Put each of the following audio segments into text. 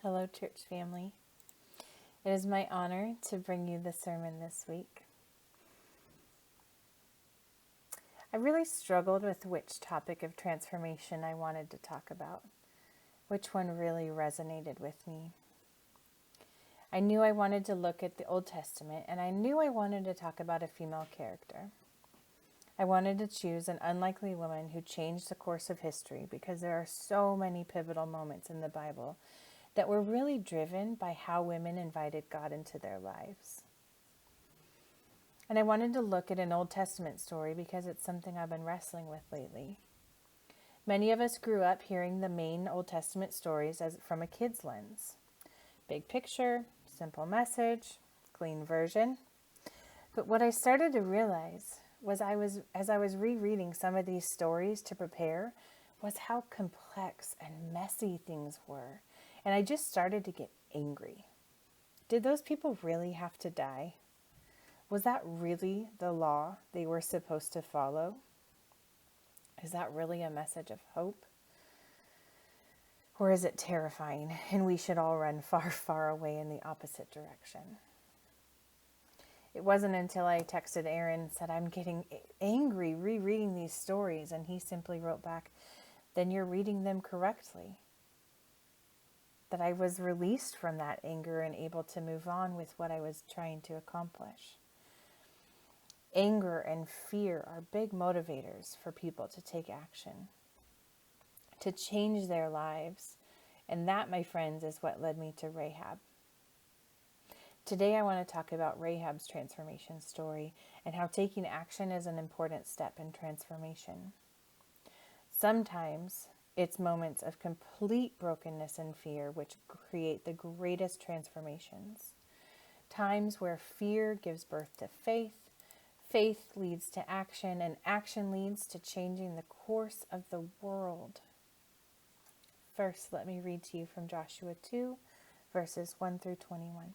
Hello, church family. It is my honor to bring you the sermon this week. I really struggled with which topic of transformation I wanted to talk about, which one really resonated with me. I knew I wanted to look at the Old Testament, and I knew I wanted to talk about a female character. I wanted to choose an unlikely woman who changed the course of history because there are so many pivotal moments in the Bible that were really driven by how women invited God into their lives. And I wanted to look at an Old Testament story because it's something I've been wrestling with lately. Many of us grew up hearing the main Old Testament stories from a kid's lens. Big picture, simple message, clean version. But what I started to realize was as I was rereading some of these stories to prepare, was how complex and messy things were. And I just started to get angry. Did those people really have to die? Was that really the law they were supposed to follow? Is that really a message of hope? Or is it terrifying and we should all run far, far away in the opposite direction? It wasn't until I texted Aaron and said, I'm getting angry rereading these stories, and he simply wrote back, then you're reading them correctly. That I was released from that anger and able to move on with what I was trying to accomplish. Anger and fear are big motivators for people to take action, to change their lives. And that, my friends, is what led me to Rahab. Today I want to talk about Rahab's transformation story and how taking action is an important step in transformation. Sometimes it's moments of complete brokenness and fear which create the greatest transformations. Times where fear gives birth to faith, faith leads to action, and action leads to changing the course of the world. First, let me read to you from Joshua 2, verses 1 through 21.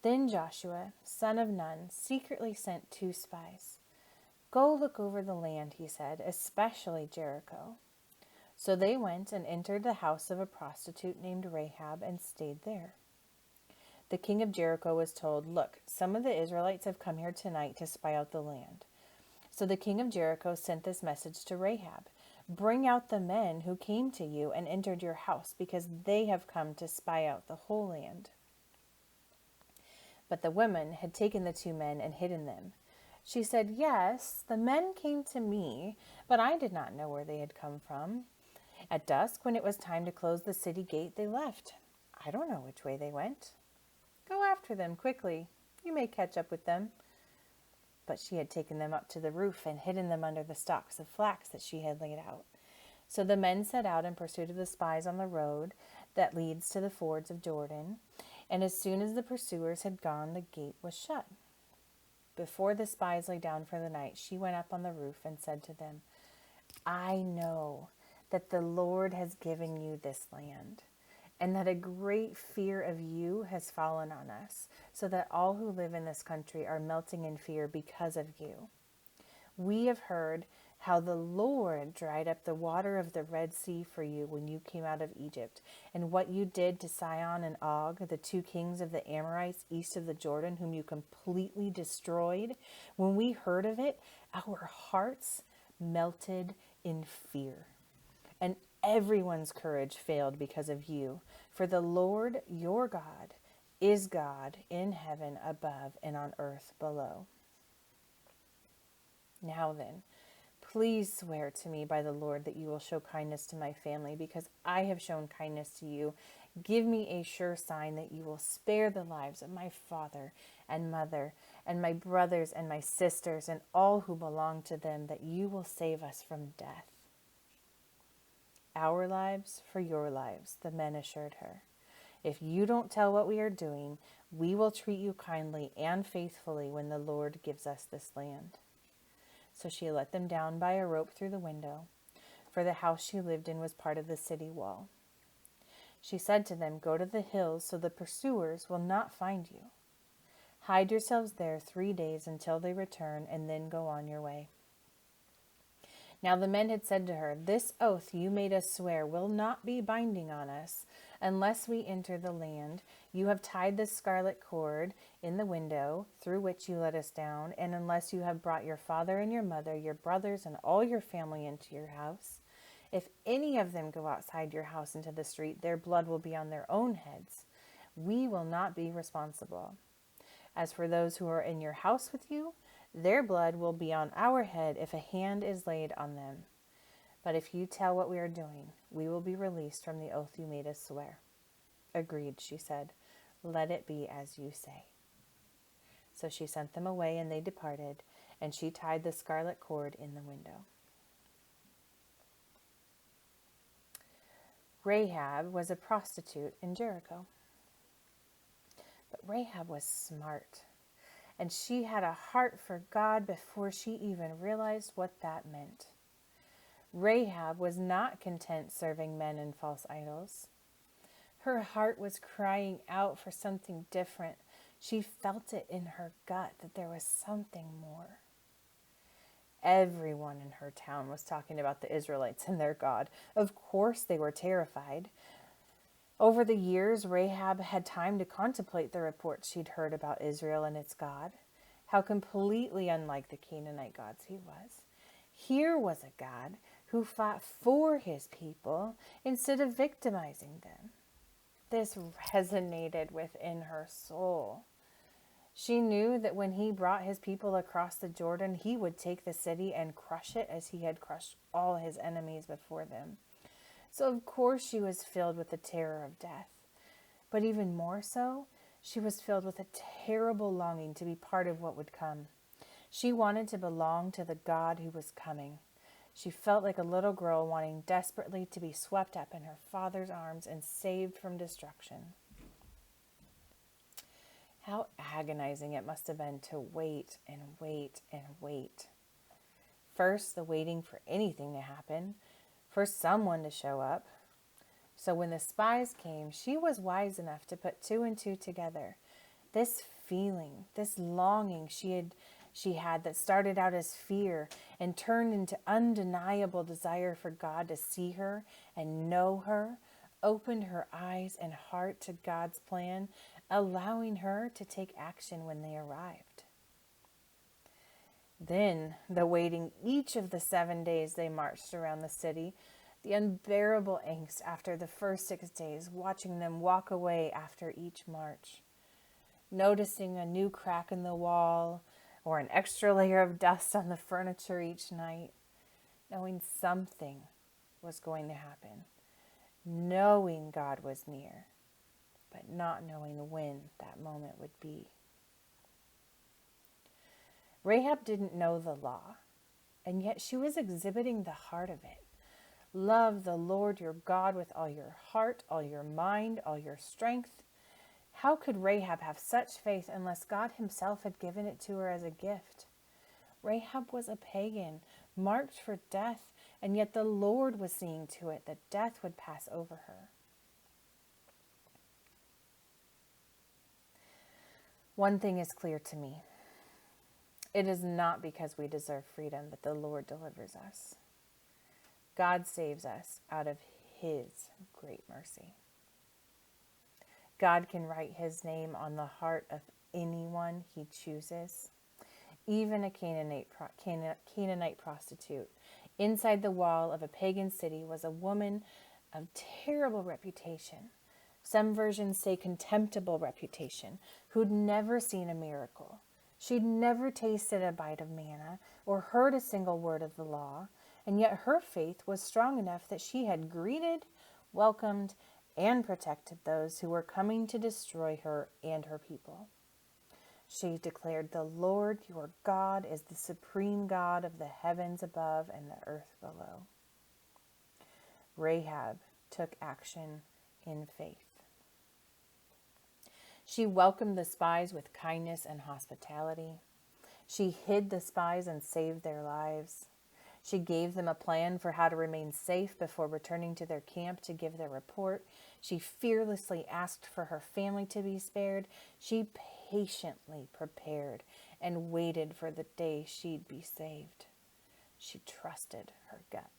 Then Joshua, son of Nun, secretly sent 2 spies. Go look over the land, he said, especially Jericho. So they went and entered the house of a prostitute named Rahab and stayed there. The king of Jericho was told, look, some of the Israelites have come here tonight to spy out the land. So the king of Jericho sent this message to Rahab. Bring out the men who came to you and entered your house, because they have come to spy out the whole land. But the woman had taken the 2 men and hidden them. She said, yes, the men came to me, but I did not know where they had come from. At dusk, when it was time to close the city gate, they left. I don't know which way they went. Go after them quickly. You may catch up with them. But she had taken them up to the roof and hidden them under the stalks of flax that she had laid out. So the men set out in pursuit of the spies on the road that leads to the fords of Jordan. And as soon as the pursuers had gone, the gate was shut. Before the spies lay down for the night, she went up on the roof and said to them, I know that the Lord has given you this land, and that a great fear of you has fallen on us, so that all who live in this country are melting in fear because of you. We have heard how the Lord dried up the water of the Red Sea for you when you came out of Egypt, and what you did to Sihon and Og, the 2 kings of the Amorites east of the Jordan, whom you completely destroyed. When we heard of it, our hearts melted in fear, and everyone's courage failed because of you. For the Lord your God is God in heaven above and on earth below. Now then, please swear to me by the Lord that you will show kindness to my family, because I have shown kindness to you. Give me a sure sign that you will spare the lives of my father and mother and my brothers and my sisters and all who belong to them, that you will save us from death. Our lives for your lives, the men assured her. If you don't tell what we are doing, we will treat you kindly and faithfully when the Lord gives us this land. So she let them down by a rope through the window, for the house she lived in was part of the city wall. She said to them, go to the hills so the pursuers will not find you. Hide yourselves there 3 days until they return, and then go on your way. Now the men had said to her, "This oath you made us swear will not be binding on us unless we enter the land. You have tied the scarlet cord in the window through which you let us down, and unless you have brought your father and your mother, your brothers, and all your family into your house. If any of them go outside your house into the street, their blood will be on their own heads. We will not be responsible. As for those who are in your house with you, their blood will be on our head if a hand is laid on them. But if you tell what we are doing, we will be released from the oath you made us swear." "Agreed," she said. "Let it be as you say." So she sent them away, and they departed, and she tied the scarlet cord in the window. Rahab was a prostitute in Jericho. But Rahab was smart, and she had a heart for God before she even realized what that meant. Rahab was not content serving men and false idols. Her heart was crying out for something different. She felt it in her gut that there was something more. Everyone in her town was talking about the Israelites and their God. Of course they were terrified. Over the years, Rahab had time to contemplate the reports she'd heard about Israel and its God, how completely unlike the Canaanite gods he was. Here was a God who fought for his people instead of victimizing them. This resonated within her soul. She knew that when he brought his people across the Jordan, he would take the city and crush it as he had crushed all his enemies before them. So of course she was filled with the terror of death. But even more so, she was filled with a terrible longing to be part of what would come. She wanted to belong to the God who was coming. She felt like a little girl wanting desperately to be swept up in her father's arms and saved from destruction. How agonizing it must have been to wait and wait and wait. First, the waiting for anything to happen, for someone to show up. So when the spies came, she was wise enough to put two and two together. This feeling, this longing she had that started out as fear and turned into undeniable desire for God to see her and know her, opened her eyes and heart to God's plan, allowing her to take action when they arrived. Then the waiting each of the 7 days they marched around the city, the unbearable angst after the first 6 days, watching them walk away after each march, noticing a new crack in the wall or an extra layer of dust on the furniture each night, knowing something was going to happen, knowing God was near, but not knowing when that moment would be. Rahab didn't know the law, and yet she was exhibiting the heart of it. Love the Lord your God with all your heart, all your mind, all your strength. How could Rahab have such faith unless God himself had given it to her as a gift? Rahab was a pagan, marked for death, and yet the Lord was seeing to it that death would pass over her. One thing is clear to me. It is not because we deserve freedom that the Lord delivers us. God saves us out of his great mercy. God can write his name on the heart of anyone he chooses, even a Canaanite prostitute. Inside the wall of a pagan city was a woman of terrible reputation. Some versions say contemptible reputation, who'd never seen a miracle. She'd never tasted a bite of manna or heard a single word of the law, and yet her faith was strong enough that she had greeted, welcomed, and protected those who were coming to destroy her and her people. She declared, "The Lord your God is the supreme God of the heavens above and the earth below." Rahab took action in faith. She welcomed the spies with kindness and hospitality. She hid the spies and saved their lives. She gave them a plan for how to remain safe before returning to their camp to give their report. She fearlessly asked for her family to be spared. She patiently prepared and waited for the day she'd be saved. She trusted her gut.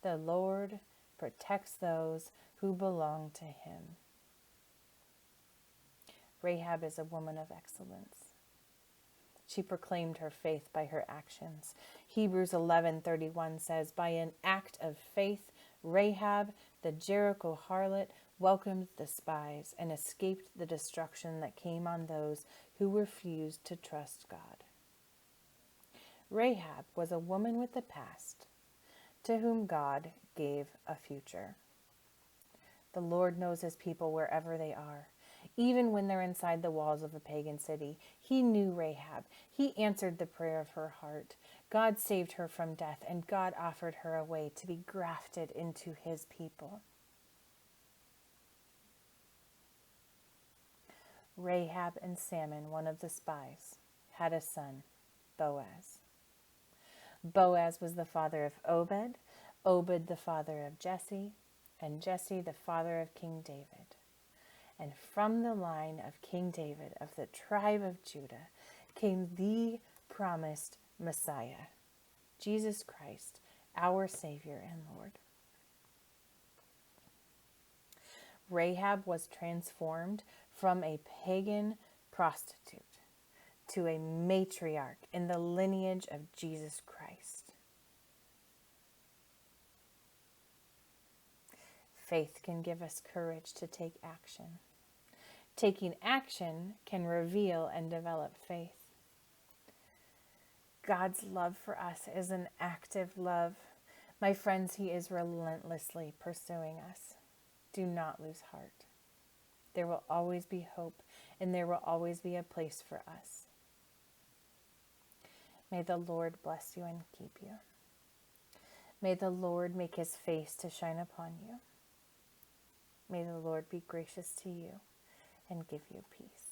The Lord protects those who belong to him. Rahab is a woman of excellence. She proclaimed her faith by her actions. Hebrews 11:31 says, "By an act of faith, Rahab, the Jericho harlot, welcomed the spies and escaped the destruction that came on those who refused to trust God." Rahab was a woman with a past to whom God gave a future. The Lord knows his people wherever they are. Even when they're inside the walls of a pagan city, he knew Rahab. He answered the prayer of her heart. God saved her from death, and God offered her a way to be grafted into his people. Rahab and Salmon, one of the spies, had a son, Boaz. Boaz was the father of Obed, Obed the father of Jesse, and Jesse the father of King David. And from the line of King David of the tribe of Judah came the promised Messiah, Jesus Christ, our Savior and Lord. Rahab was transformed from a pagan prostitute to a matriarch in the lineage of Jesus Christ. Faith can give us courage to take action. Taking action can reveal and develop faith. God's love for us is an active love. My friends, he is relentlessly pursuing us. Do not lose heart. There will always be hope, and there will always be a place for us. May the Lord bless you and keep you. May the Lord make his face to shine upon you. May the Lord be gracious to you and give you peace.